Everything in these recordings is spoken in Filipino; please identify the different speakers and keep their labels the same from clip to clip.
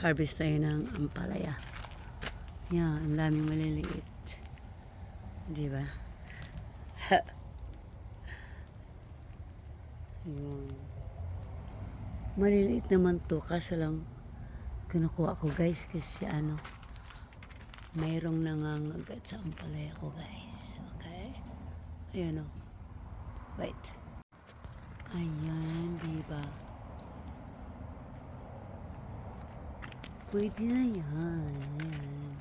Speaker 1: Harvest tayo ng ampalaya. Yan, ang daming maliliit. Di ba? Yun. Maliliit naman to, kaso lang kinukuha ko guys kasi mayroong nangangagat sa ampalaya ko guys. Okay? Ayan o. Wait. Ayan, diba? Pwede na yan. Ayan.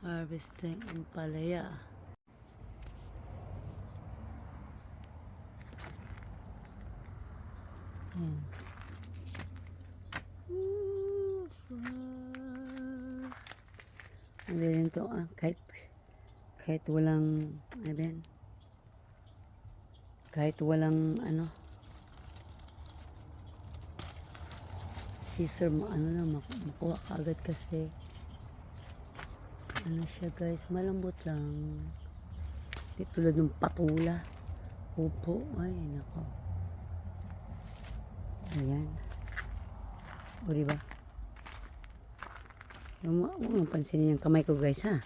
Speaker 1: Harvesting ampalaya. Ayan. Hindi rin to, kahit walang, kahit walang, scissor mo, makuha ka agad kasi, siya guys, malambot lang. Di tulad ng patula. Opo, ay, nako. Ayan. O, diba? Huwag mong pansinin yung kamay ko guys ha.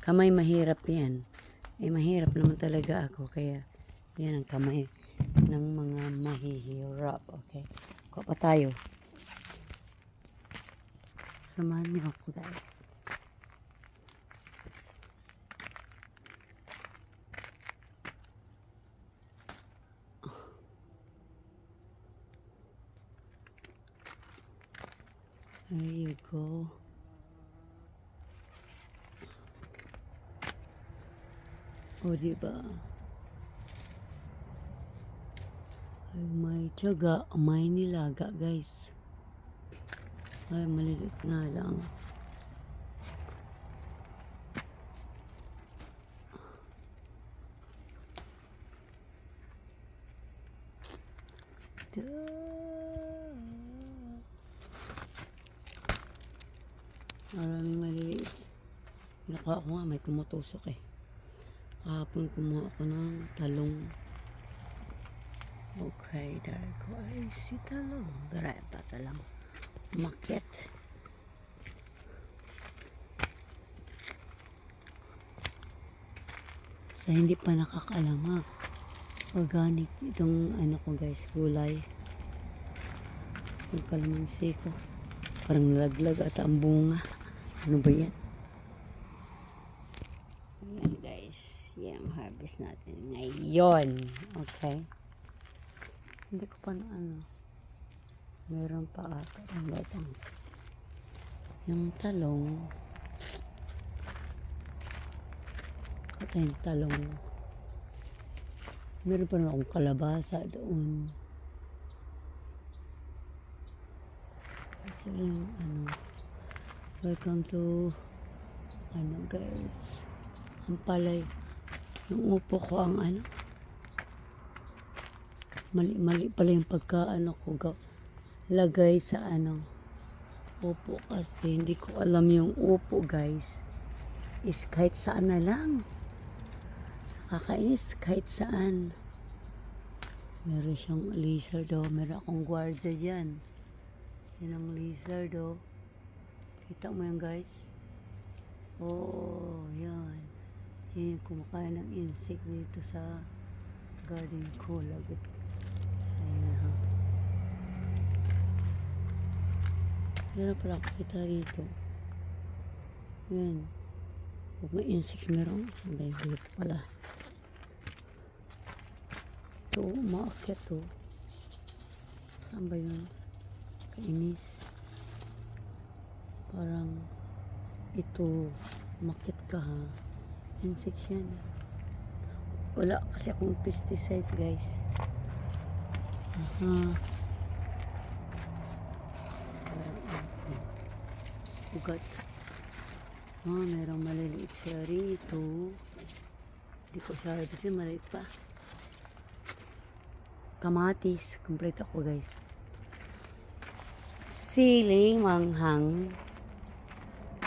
Speaker 1: Kamay mahirap yan. Mahirap naman talaga ako. Kaya yan ang kamay ng mga mahihirap. Okay. Kuha pa tayo. Samahan niyo ako guys. There you go. O, diba? Ay, may tiyaga, may nilaga, guys. Ay, malilit nga lang. Maraming maliliit. Nakuha ko nga, may tumutusok eh. Kahapon kumuha ako ng talong. Okay, dari ko ay si talong. Dari pa talang umakyat. Sa hindi pa nakakalamak. Organic itong ko guys, gulay. Yung kalamansi ko. Parang nalaglag at ang bunga. Ano ba yan? Yan guys. Yan ang harvest natin ngayon. Okay. Hindi ko pa meron pa ata. Yung talong. Ito yung talong. Meron pa na akong kalabasa doon. Kasi welcome to guys. Ang palay. Yung upo ko ang mali pala yung pagka ko lagay sa upo kasi hindi ko alam yung upo guys is kahit saan na lang. Nakakainis kahit saan. Meron siyang lizard meron akong gwardiya dyan. Yan ang lizard kita mo yan guys. Oh yan yung kumakain ng insect dito sa garden ko. Lagot. Ayan ha. Meron pala kita dito. Yan. Huwag may insects meron. Saan ba yung dito pala? Ito, umaakit to. Saan ba yun? Kainis. Parang ito, umakit ka ha. Insects yan. Wala kasi akong pesticides guys. Ugat. Merong maliliit siya rito. Hindi ko siya kasi maliit pa. Kamatis. Complete ako guys. Siling manghang.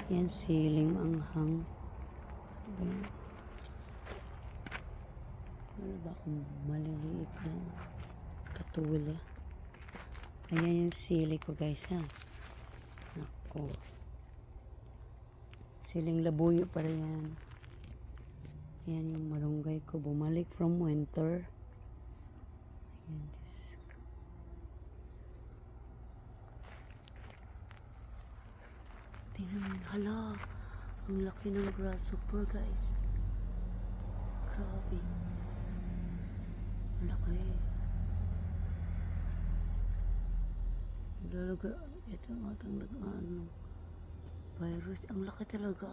Speaker 1: Yan, siling manghang. Ayan. Wala ba akong maliliit na tula. Ayan yung sili ko guys ha. Ako. Siling labuyo para yan. Ayan yung malunggay ko. Bumalik from winter. Ayan, Diyos ko. Tingnan mo yun. Hala. Ang laki ng grasshopper guys. Grabe. Ang laki. Lalaga. Ito matang virus. Ang laki talaga.